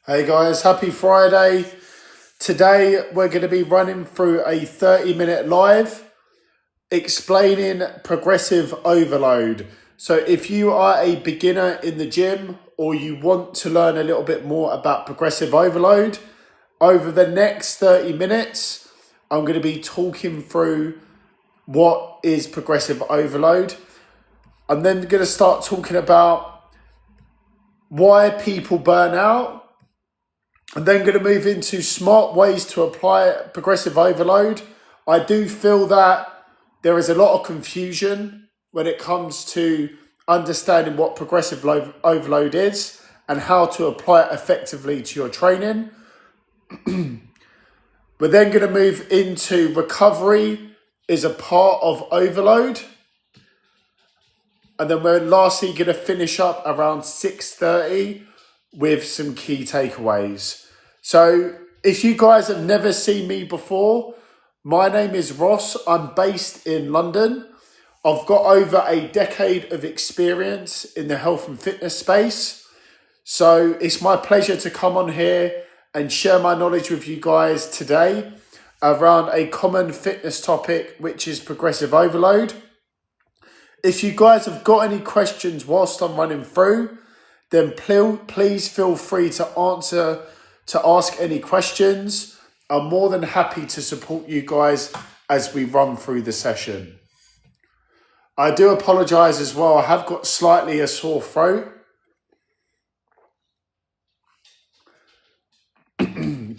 Hey guys, happy Friday. Today we're going to be running through a 30-minute live explaining progressive overload. So if you are a beginner in the gym or you want to learn a little bit more about progressive overload, over the next 30 minutes, I'm going to be talking through what is progressive overload. I'm then going to start talking about why people burn out. I'm then going to move into smart ways to apply progressive overload. I do feel that there is a lot of confusion when it comes to understanding what progressive overload is and how to apply it effectively to your training. We're then going to move into recovery is a part of overload. And then we're lastly going to finish up around 6:30 with some key takeaways. So if you guys have never seen me before, my name is Ross. I'm based in London. I've got over a decade of experience in the health and fitness space. So it's my pleasure to come on here and share my knowledge with you guys today around a common fitness topic, which is progressive overload. If you guys have got any questions whilst I'm running through, then please feel free to ask any questions. I'm more than happy to support you guys as we run through the session. I do apologise as well. I have got slightly a sore throat.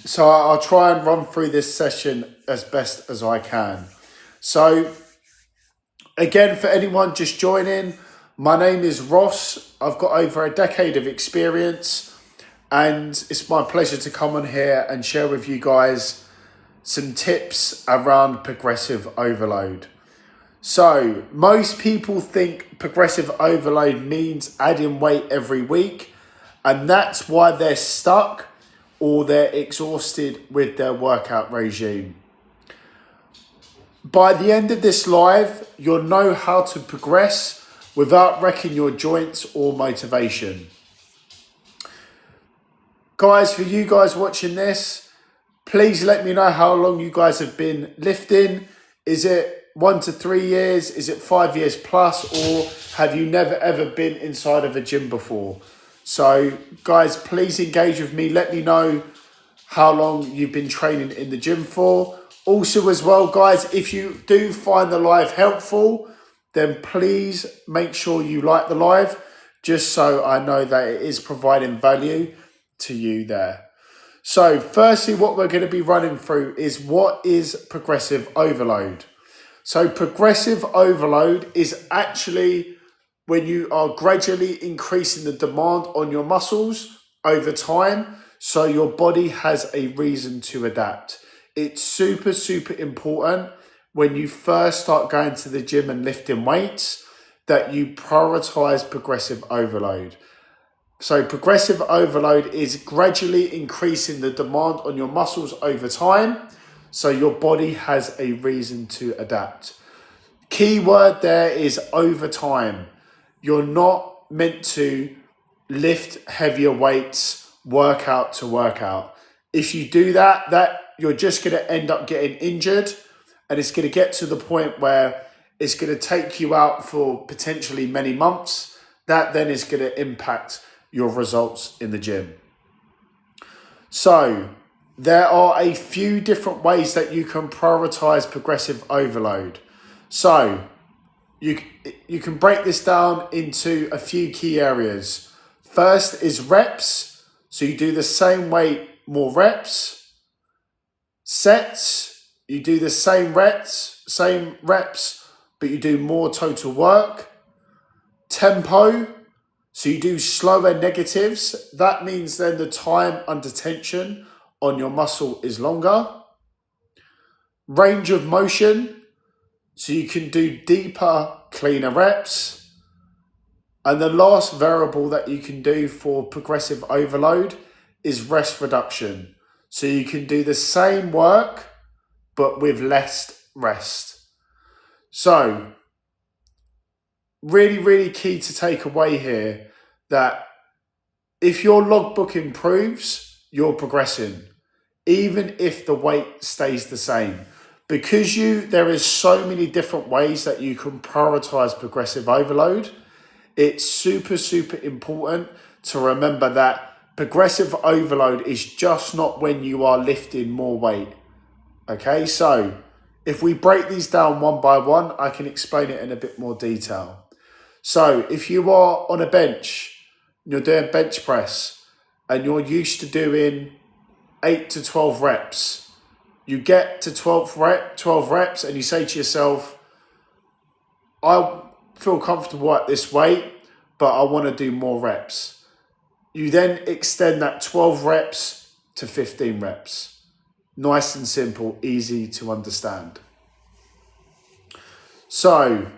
So I'll try and run through this session as best as I can. So again, for anyone just joining, my name is Ross. I've got over a decade of experience and it's my pleasure to come on here and share with you guys some tips around progressive overload. So most people think progressive overload means adding weight every week, and that's why they're stuck or they're exhausted with their workout regime. By the end of this live, you'll know how to progress without wrecking your joints or motivation. Guys, for you guys watching this, please let me know how long you guys have been lifting. Is it 1 to 3 years? Is it 5 years plus? Or have you never ever been inside of a gym before? So guys, please engage with me. Let me know how long you've been training in the gym for. Also as well, guys, if you do find the live helpful, then please make sure you like the live, just so I know that it is providing value to you there. So firstly, what we're going to be running through is what is progressive overload. So progressive overload is actually when you are gradually increasing the demand on your muscles over time, so your body has a reason to adapt. It's super, super important when you first start going to the gym and lifting weights that you prioritize progressive overload. So progressive overload is gradually increasing the demand on your muscles over time, so your body has a reason to adapt. Key word there is over time. You're not meant to lift heavier weights workout to workout. If you do that you're just going to end up getting injured, and it's going to get to the point where it's going to take you out for potentially many months. That then is going to impact your results in the gym. So there are a few different ways that you can prioritize progressive overload. So you can break this down into a few key areas. First is reps. So you do the same weight, more reps. Sets, you do the same reps, but you do more total work. Tempo, so you do slower negatives. That means then the time under tension on your muscle is longer. Range of motion, so you can do deeper, cleaner reps. And the last variable that you can do for progressive overload is rest reduction. So you can do the same work, but with less rest. So really, really key to take away here that if your logbook improves, you're progressing, even if the weight stays the same. Because there is so many different ways that you can prioritize progressive overload, it's super, super important to remember that progressive overload is just not when you are lifting more weight. Okay, so if we break these down one by one, I can explain it in a bit more detail. So if you are on a bench, you're doing bench press, and you're used to doing 8 to 12 reps, you get to 12 reps and you say to yourself, I feel comfortable at this weight, but I want to do more reps. You then extend that 12 reps to 15 reps. Nice and simple, easy to understand. So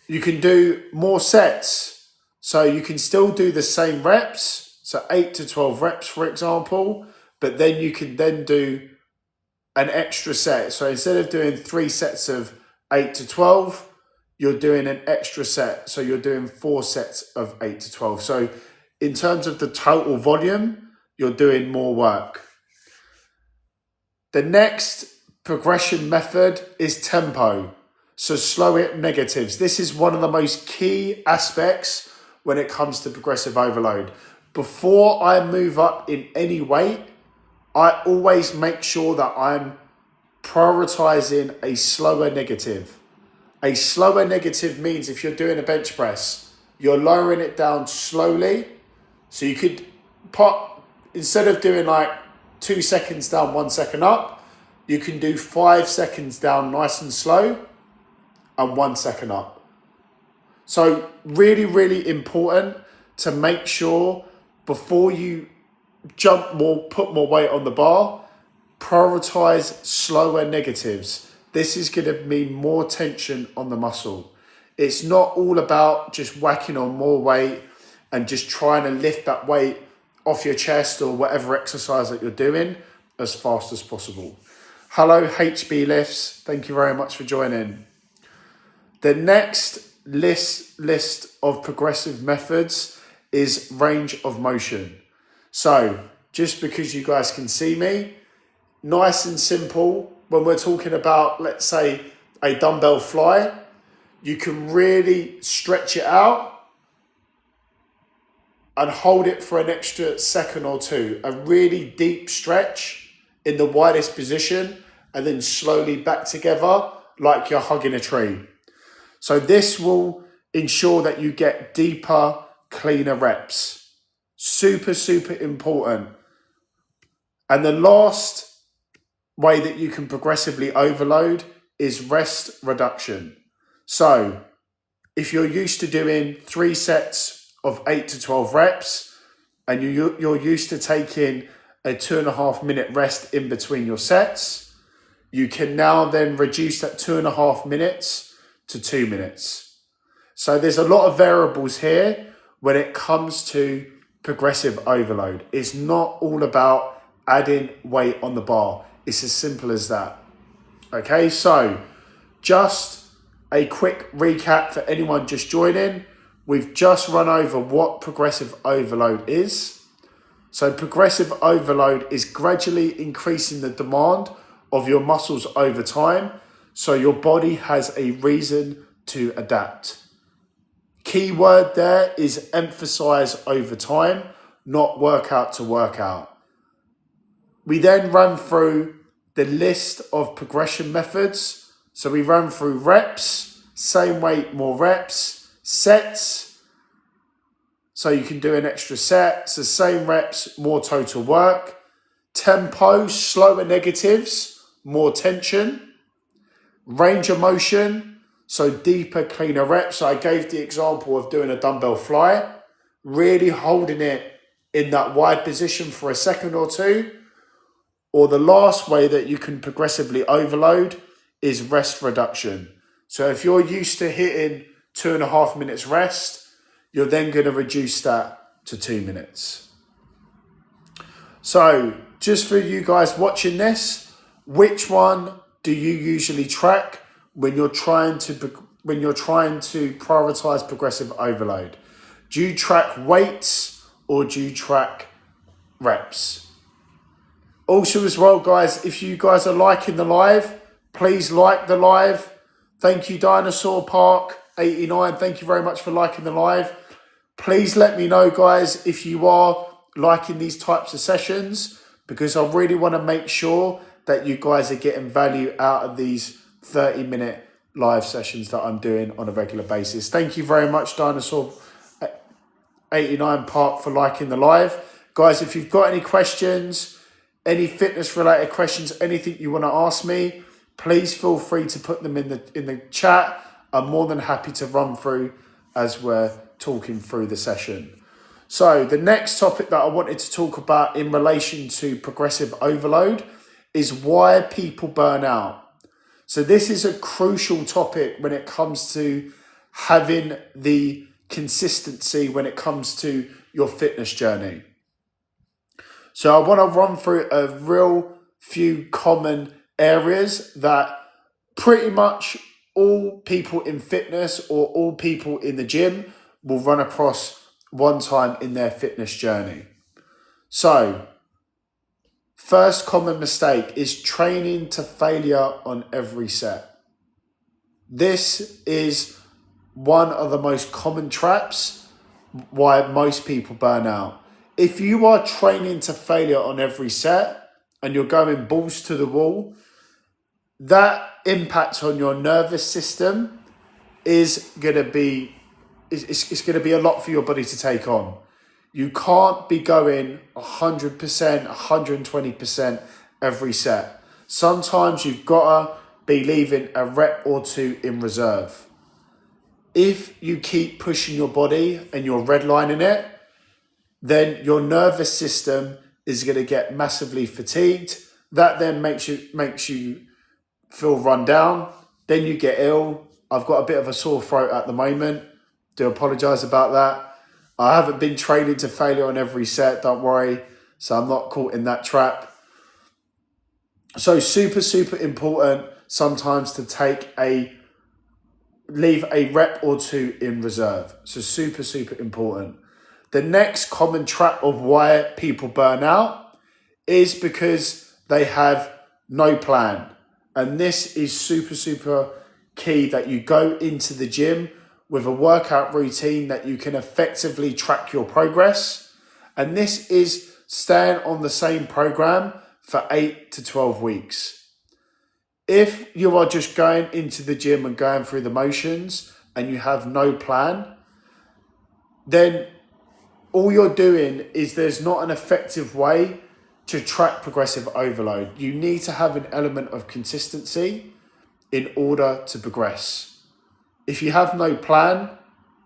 you can do more sets. So you can still do the same reps, so 8 to 12 reps, for example, but then you can then do an extra set. So instead of doing 3 sets of 8 to 12, you're doing an extra set. So you're doing 4 sets of 8 to 12. So in terms of the total volume, you're doing more work. The next progression method is tempo. So slow it negatives. This is one of the most key aspects when it comes to progressive overload. Before I move up in any weight, I always make sure that I'm prioritizing a slower negative. A slower negative means if you're doing a bench press, you're lowering it down slowly. So you could instead of doing like 2 seconds down, 1 second up, you can do 5 seconds down nice and slow and 1 second up. So really, really important to make sure before you put more weight on the bar, prioritize slower negatives. This is going to mean more tension on the muscle. It's not all about just whacking on more weight and just trying to lift that weight off your chest or whatever exercise that you're doing as fast as possible. Hello, HB Lifts. Thank you very much for joining. The next list of progressive methods is range of motion. So just because you guys can see me, nice and simple, when we're talking about, let's say, a dumbbell fly, you can really stretch it out and hold it for an extra second or two. A really deep stretch in the widest position and then slowly back together like you're hugging a tree. So this will ensure that you get deeper, cleaner reps. Super, super important. And the last way that you can progressively overload is rest reduction. So if you're used to doing 3 sets of 8 to 12 reps and you're used to taking a 2.5 minute rest in between your sets, you can now then reduce that 2.5 minutes to 2 minutes. So there's a lot of variables here when it comes to progressive overload. It's not all about adding weight on the bar. It's as simple as that. Okay, so just a quick recap for anyone just joining. We've just run over what progressive overload is. So progressive overload is gradually increasing the demand of your muscles over time, so your body has a reason to adapt. Key word there is emphasize over time, not workout to workout. We then run through the list of progression methods. So we run through reps, same weight, more reps, sets. So you can do an extra set, so same reps, more total work. Tempo, slower negatives, more tension. Range of motion, so deeper, cleaner reps. So I gave the example of doing a dumbbell fly, really holding it in that wide position for a second or two. Or the last way that you can progressively overload is rest reduction. So if you're used to hitting 2.5 minutes rest, you're then going to reduce that to 2 minutes. So just for you guys watching this, which one do you usually track when you're trying to prioritize progressive overload? Do you track weights or do you track reps? Also as well, guys, if you guys are liking the live, please like the live. Thank you, Dinosaur Park 89. Thank you very much for liking the live. Please let me know, guys, if you are liking these types of sessions, because I really want to make sure that you guys are getting value out of these 30-minute live sessions that I'm doing on a regular basis. Thank you very much, Dinosaur 89 Park, for liking the live. Guys, if you've got any questions, any fitness related questions, anything you want to ask me, please feel free to put them in the chat. I'm more than happy to run through as we're talking through the session. So the next topic that I wanted to talk about in relation to progressive overload is why people burn out. So this is a crucial topic when it comes to having the consistency when it comes to your fitness journey. So I want to run through a real few common areas that pretty much all people in fitness or all people in the gym will run across one time in their fitness journey. So, first common mistake is training to failure on every set. This is one of the most common traps why most people burn out. If you are training to failure on every set and you're going balls to the wall, that impact on your nervous system is going to be it's going to be a lot for your body to take on. You can't be going 100%, 120% every set. Sometimes you've got to be leaving a rep or two in reserve. If you keep pushing your body and you're redlining it, then your nervous system is going to get massively fatigued. That then makes you feel run down. Then you get ill. I've got a bit of a sore throat at the moment. Do apologise about that. I haven't been training to failure on every set, don't worry. So I'm not caught in that trap. So super, super important sometimes to leave a rep or two in reserve. So super, super important. The next common trap of why people burn out is because they have no plan. And this is super, super key, that you go into the gym with a workout routine that you can effectively track your progress. And this is staying on the same program for 8 to 12 weeks. If you are just going into the gym and going through the motions and you have no plan, then all you're doing is there's not an effective way to track progressive overload. You need to have an element of consistency in order to progress. If you have no plan,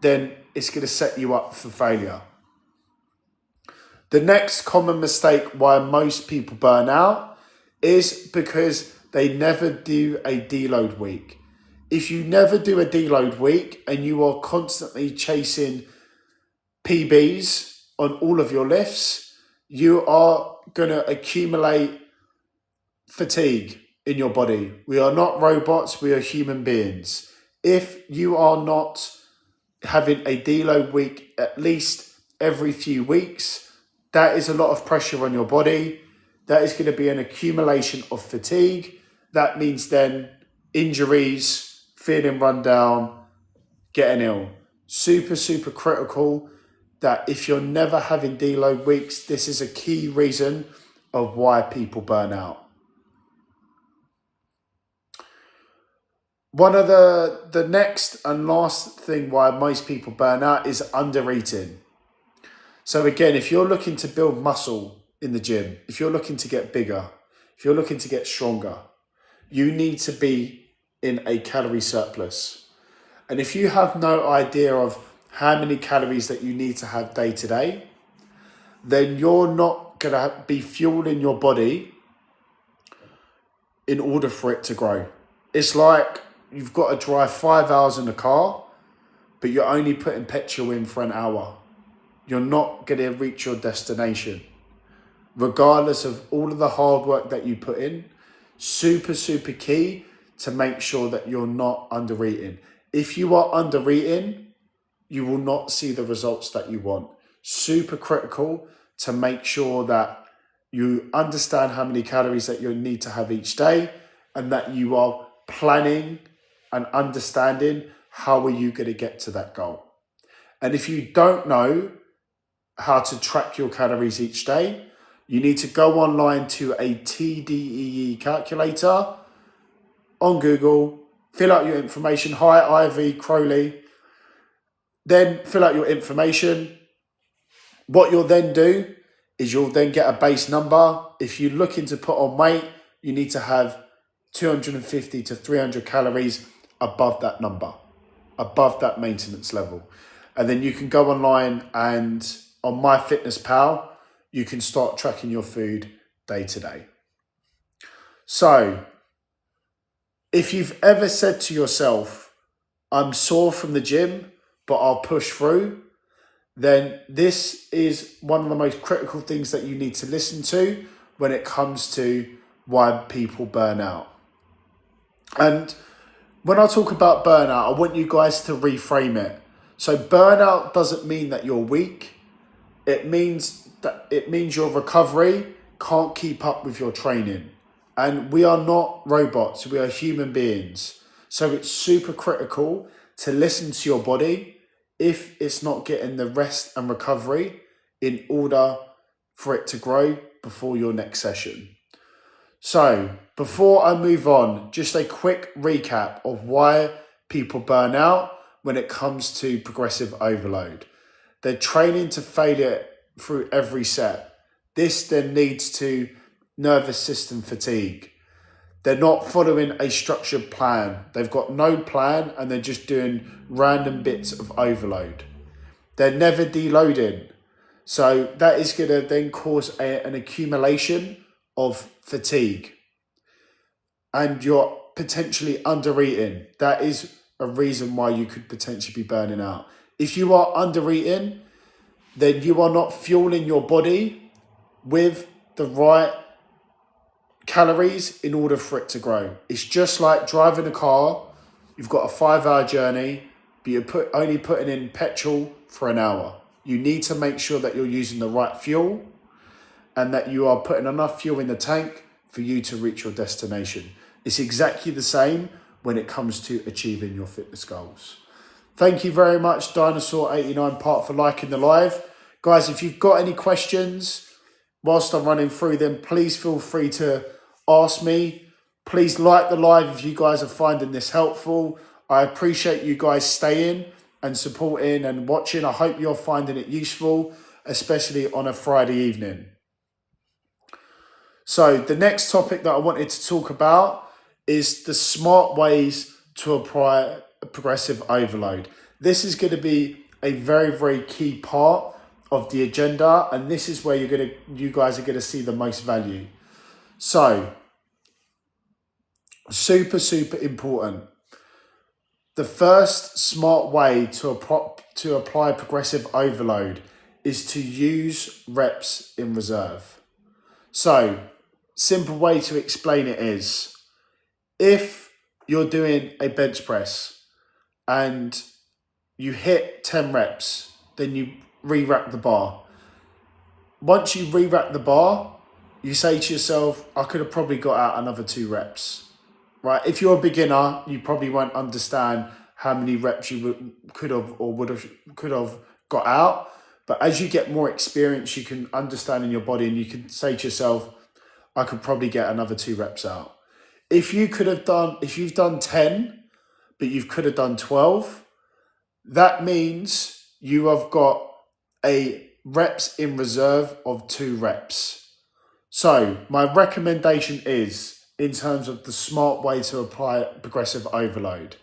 then it's going to set you up for failure. The next common mistake why most people burn out is because they never do a deload week. If you never do a deload week and you are constantly chasing PBs on all of your lifts, you are going to accumulate fatigue in your body. We are not robots, we are human beings. If you are not having a deload week at least every few weeks, that is a lot of pressure on your body. That is going to be an accumulation of fatigue. That means then injuries, feeling run down, getting ill. Super, super critical that if you're never having deload weeks, this is a key reason of why people burn out. One of the next and last thing why most people burn out is undereating. So again, if you're looking to build muscle in the gym, if you're looking to get bigger, if you're looking to get stronger, you need to be in a calorie surplus. And if you have no idea of how many calories that you need to have day to day, then you're not going to be fueling your body in order for it to grow. It's like you've got to drive 5 hours in the car, but you're only putting petrol in for an hour. You're not going to reach your destination. Regardless of all of the hard work that you put in, super, super key to make sure that you're not undereating. If you are undereating, you will not see the results that you want. Super critical to make sure that you understand how many calories that you need to have each day, and that you are planning and understanding how are you going to get to that goal. And if you don't know how to track your calories each day, you need to go online to a TDEE calculator on Google, fill out your information. Hi, Ivy Crowley. Then fill out your information. What you'll then do is you'll then get a base number. If you're looking to put on weight, you need to have 250 to 300 calories above that number, above that maintenance level. And then you can go online and on MyFitnessPal, you can start tracking your food day to day. So if you've ever said to yourself, I'm sore from the gym, but I'll push through, then this is one of the most critical things that you need to listen to when it comes to why people burn out. And when I talk about burnout, I want you guys to reframe it. So burnout doesn't mean that you're weak. It means your recovery can't keep up with your training. And we are not robots, we are human beings. So it's super critical to listen to your body if it's not getting the rest and recovery in order for it to grow before your next session. So before I move on, just a quick recap of why people burn out when it comes to progressive overload. They're training to failure through every set. This then leads to nervous system fatigue. They're not following a structured plan. They've got no plan and they're just doing random bits of overload. They're never deloading. So that is going to then cause an accumulation of fatigue. And you're potentially under eating. That is a reason why you could potentially be burning out. If you are under eating, then you are not fueling your body with the right calories in order for it to grow. It's just like driving a car. You've got a 5-hour journey, but you're only putting in petrol for an hour. You need to make sure that you're using the right fuel and that you are putting enough fuel in the tank for you to reach your destination. It's exactly the same when it comes to achieving your fitness goals. Thank you very much, Dinosaur89 Part, for liking the live. Guys, if you've got any questions whilst I'm running through them, please feel free to ask me. Please like the live if you guys are finding this helpful. I appreciate you guys staying and supporting and watching. I hope you're finding it useful, especially on a Friday evening. So the next topic that I wanted to talk about is the smart ways to apply progressive overload. This is going to be a very, very key part of the agenda, and this is where you guys are going to see the most value. So super important. The first smart way to apply progressive overload is to use reps in reserve. So simple way to explain it is, if you're doing a bench press and you hit 10 reps, then you re-rack the bar. Once you re-rack the bar, you say to yourself, I could have probably got out another 2 reps, right? If you're a beginner, you probably won't understand how many reps you could have got out. But as you get more experience, you can understand in your body and you can say to yourself, I could probably get another 2 reps out. If you've done 10, but you could have done 12, that means you have got a reps in reserve of 2 reps. So my recommendation is, in terms of the smart way to apply progressive overload,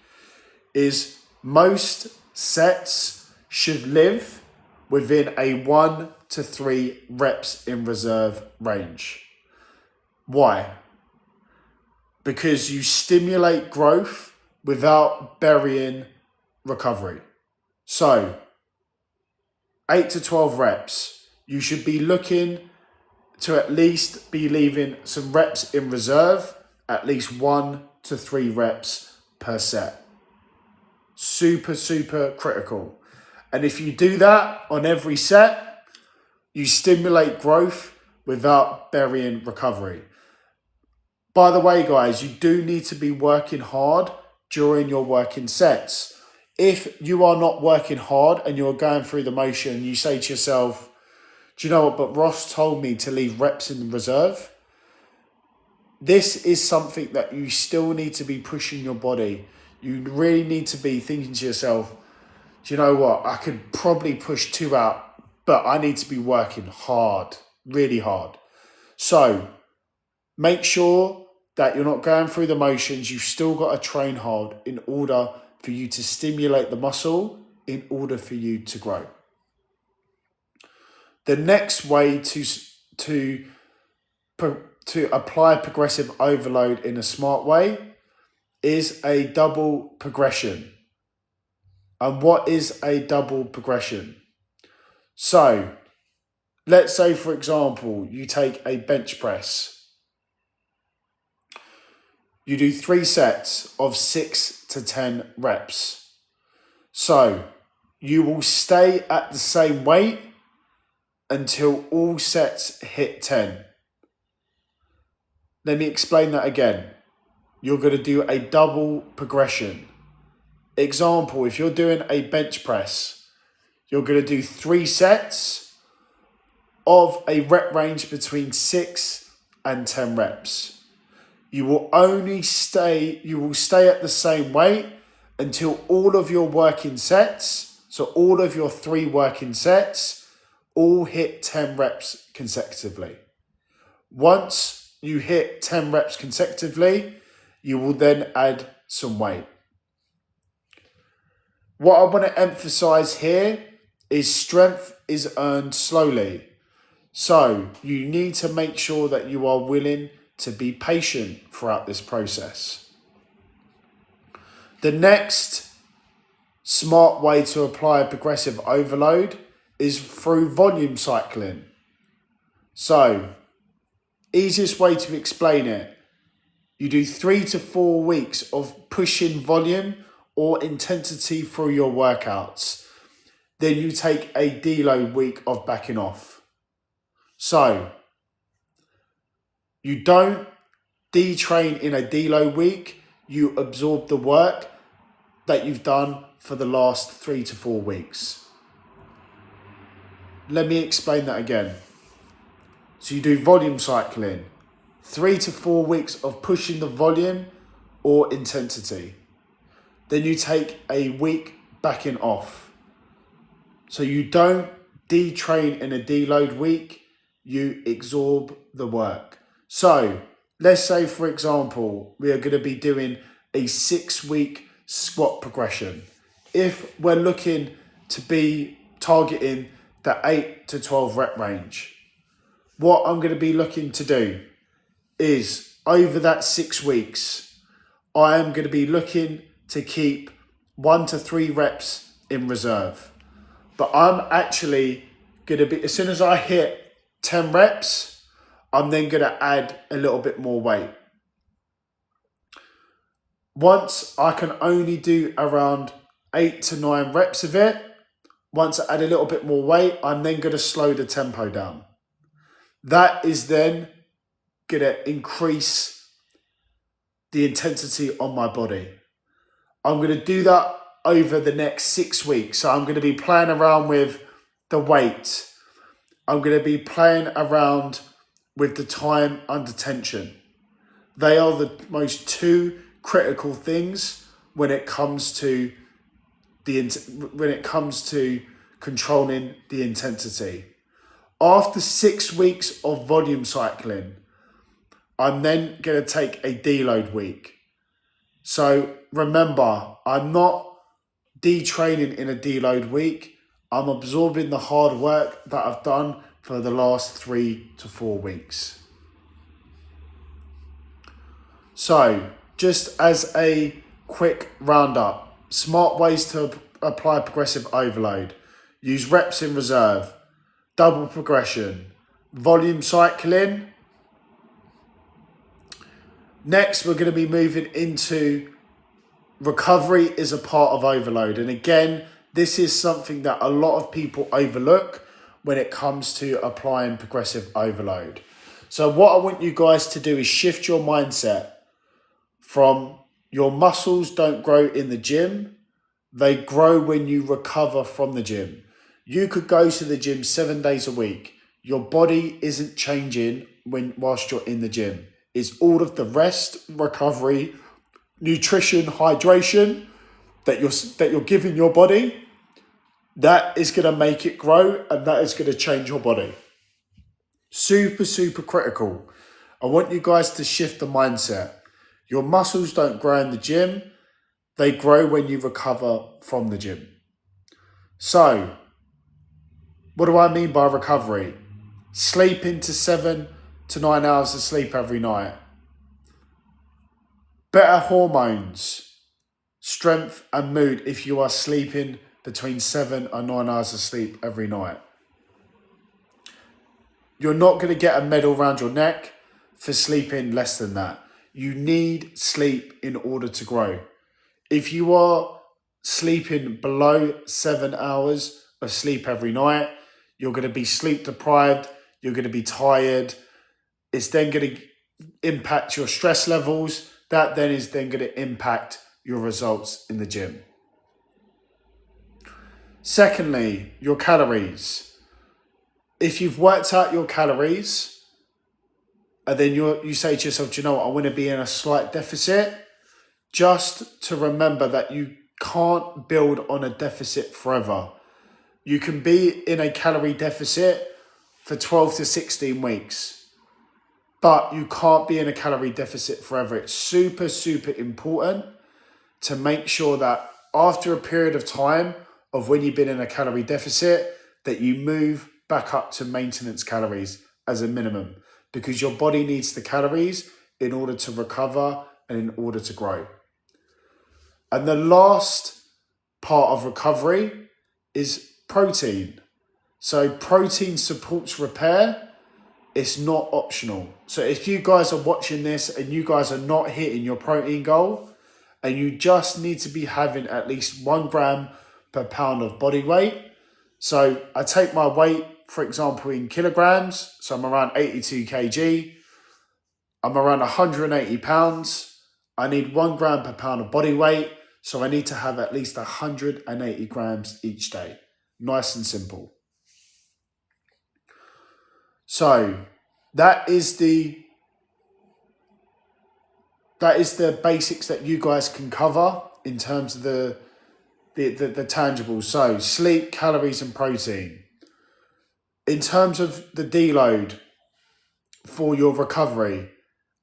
is most sets should live within a 1 to 3 reps in reserve range. Why? Because you stimulate growth without burying recovery. So 8 to 12 reps, you should be looking to at least be leaving some reps in reserve, at least 1 to 3 reps per set. Super critical. And if you do that on every set, you stimulate growth without burying recovery. By the way, guys, you do need to be working hard during your working sets. If you are not working hard and you're going through the motion, you say to yourself, do you know what, but Ross told me to leave reps in reserve. This is something that you still need to be pushing your body. You really need to be thinking to yourself, do you know what, I could probably push 2 out, but I need to be working hard, really hard. So make sure that you're not going through the motions. You've still got to train hard in order for you to stimulate the muscle, in order for you to grow. The next way to apply progressive overload in a smart way is a double progression. And what is a double progression? So let's say, for example, you take a bench press. You do 3 sets of 6 to 10 reps. So you will stay at the same weight until all sets hit 10. Let me explain that again. You're going to do a double progression. Example, if you're doing a bench press, you're going to do 3 sets of a rep range between 6 and 10 reps. You will stay at the same weight until all of your working sets, so all of your 3 working sets, all hit 10 reps consecutively. Once you hit 10 reps consecutively, you will then add some weight. What I want to emphasize here is strength is earned slowly. So you need to make sure that you are willing to be patient throughout this process. The next smart way to apply a progressive overload is through volume cycling. So, easiest way to explain it, you do 3 to 4 weeks of pushing volume or intensity through your workouts. Then you take a deload week of backing off. So, you don't detrain in a deload week, you absorb the work that you've done for the last 3 to 4 weeks. Let me explain that again. So you do volume cycling, 3 to 4 weeks of pushing the volume or intensity. Then you take a week backing off. So you don't detrain in a deload week, you absorb the work. So let's say, for example, we are going to be doing a 6-week squat progression. If we're looking to be targeting the 8 to 12 rep range, what I'm going to be looking to do is over that 6 weeks, I am going to be looking to keep 1 to 3 reps in reserve. But I'm actually going to be, as soon as I hit 10 reps, I'm then going to add a little bit more weight. Once I can only do around 8 to 9 reps of it, once I add a little bit more weight, I'm then going to slow the tempo down. That is then going to increase the intensity on my body. I'm going to do that over the next 6 weeks. So I'm going to be playing around with the weight. I'm going to be playing around with the time under tension. They are the most 2 critical things when it comes to controlling the intensity. After 6 weeks of volume cycling, I'm then going to take a deload week. So remember, I'm not detraining in a deload week. I'm absorbing the hard work that I've done for the last 3 to 4 weeks. So just as a quick roundup, smart ways to apply progressive overload: use reps in reserve, double progression, volume cycling. Next, we're going to be moving into recovery is a part of overload. And again, this is something that a lot of people overlook when it comes to applying progressive overload. So what I want you guys to do is shift your mindset from your muscles don't grow in the gym, they grow when you recover from the gym. You could go to the gym 7 days a week. Your body isn't changing whilst you're in the gym. It's all of the rest, recovery, nutrition, hydration that you're giving your body that is going to make it grow, and that is going to change your body. Super, super critical. I want you guys to shift the mindset. Your muscles don't grow in the gym. They grow when you recover from the gym. So, what do I mean by recovery? Sleep into 7 to 9 hours of sleep every night. Better hormones, strength and mood if you are sleeping between 7 and 9 hours of sleep every night. You're not going to get a medal around your neck for sleeping less than that. You need sleep in order to grow. If you are sleeping below 7 hours of sleep every night, you're going to be sleep deprived, you're going to be tired. It's then going to impact your stress levels. That then is then going to impact your results in the gym. Secondly, your calories. If you've worked out your calories, and then you say to yourself, do you know what, I want to be in a slight deficit, just to remember that you can't build on a deficit forever. You can be in a calorie deficit for 12 to 16 weeks, but you can't be in a calorie deficit forever. It's super, super important to make sure that after a period of time of when you've been in a calorie deficit, that you move back up to maintenance calories as a minimum, because your body needs the calories in order to recover and in order to grow. And the last part of recovery is protein. So protein supports repair. It's not optional. So if you guys are watching this and you guys are not hitting your protein goal, and you just need to be having at least 1 gram per pound of body weight. So I take my weight, for example, in kilograms. So I'm around 82 kg. I'm around 180 pounds. I need 1 gram per pound of body weight. So I need to have at least 180 grams each day. Nice and simple. So that is the basics that you guys can cover in terms of the tangibles. So sleep, calories and protein. In terms of the deload for your recovery,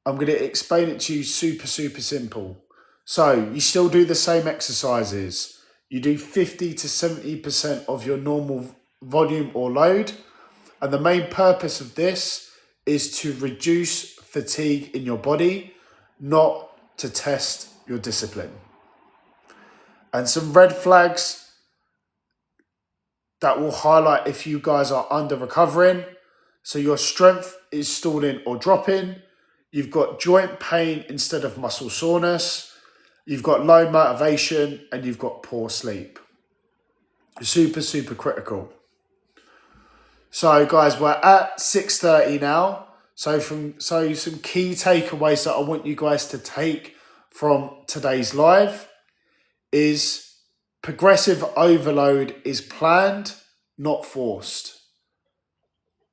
I'm going to explain it to you super, super simple. So you still do the same exercises. You do 50 to 70% of your normal volume or load. And the main purpose of this is to reduce fatigue in your body, not to test your discipline. And some red flags that will highlight if you guys are under recovering. So your strength is stalling or dropping. You've got joint pain instead of muscle soreness. You've got low motivation and you've got poor sleep. Super, super critical. So guys, we're at 6:30 now. So some key takeaways that I want you guys to take from today's live is progressive overload is planned, not forced.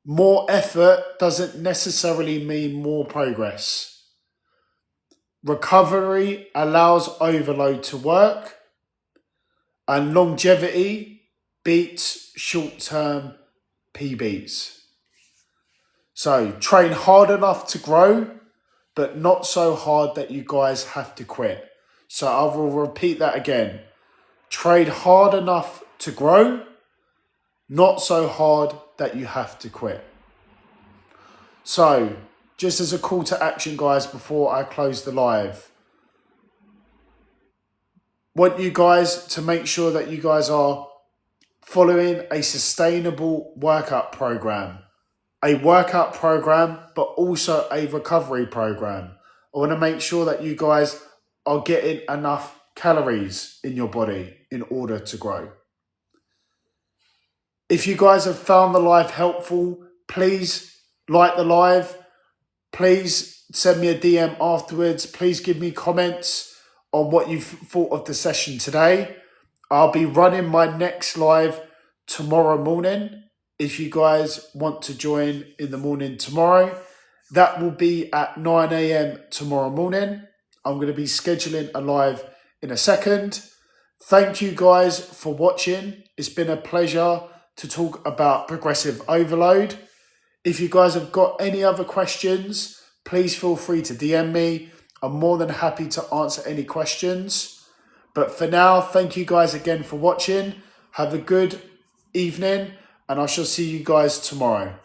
More effort doesn't necessarily mean more progress. Recovery allows overload to work, and longevity beats short-term PBs. So train hard enough to grow, but not so hard that you guys have to quit. So I will repeat that again. Train hard enough to grow, not so hard that you have to quit. So just as a call to action, guys, before I close the live, want you guys to make sure that you guys are following a sustainable workout program. A workout program, but also a recovery program. I want to make sure that you guys are getting enough calories in your body in order to grow. If you guys have found the live helpful, please like the live. Please send me a DM afterwards. Please give me comments on what you've thought of the session today. I'll be running my next live tomorrow morning. If you guys want to join in the morning tomorrow, that will be at 9 a.m. tomorrow morning. I'm going to be scheduling a live in a second. Thank you guys for watching. It's been a pleasure to talk about progressive overload. If you guys have got any other questions, please feel free to DM me. I'm more than happy to answer any questions. But for now, thank you guys again for watching. Have a good evening, and I shall see you guys tomorrow.